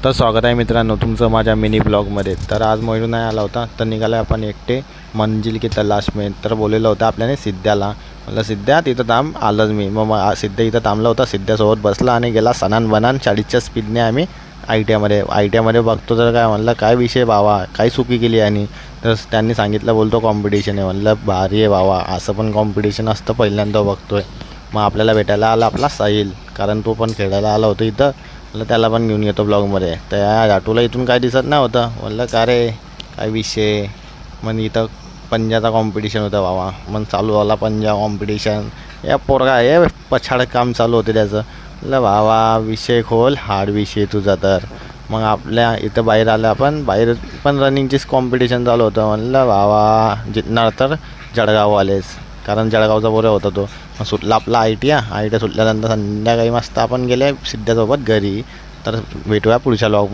तर स्वागत आहे मित्रांनो तुमचं माझ्या मिनी ब्लॉगमध्ये। तर आज मयूर नाही आला होता तर निघाले आपण एकटे मंजिल की तलाश में। तर बोललेलं होतं आपल्याने सिद्ध्याला, म्हटलं सिद्ध्या तिथं थांब, आलोच मी। मग सिद्ध्या इथं थांबला होता, सिद्ध्यासोबत बसला आणि गेला सनान बनान 40च्या स्पीडने आम्ही आय टी आयमध्ये बघतो। तर काय म्हणलं काय विषय बाबा, काय चुकी केली आणि तर त्यांनी सांगितलं, बोलतो कॉम्पिटिशन आहे। म्हणलं भारी आहे बाबा, असं पण कॉम्पिटिशन असतं, पहिल्यांदा बघतोय। मग आपल्याला भेटायला आला आपला साहिल, कारण तो पण खेळायला आला होता इथं, म्हणलं त्याला पण घेऊन येतो ब्लॉगमध्ये। तर या राटूला इथून काय दिसत नाही होतं, म्हणलं का रे काय विषय। मग इथं पंजाचा कॉम्पिटिशन होतं बाबा, मग चालू झाला पंजा कॉम्पिटिशन। या पोरगा हे पछाड काम चालू होते त्याचं, म्हणलं बाबा विषय खोल, हार्ड विषय तुझा। तर मग आपल्या इथं बाहेर आलं, आपण बाहेर पण रनिंगचीच कॉम्पिटिशन चालू होतं। म्हणलं बाबा जिंकणार तर जळगाववालेच, कारण जळगावचा पोरं होता तो। मग सुटला आपला आय टी सुटल्यानंतर संध्याकाळी मस्त आपण गेले सिद्ध्यासोबत घरी। तर भेटूया पुढच्या ब्लॉगमध्ये।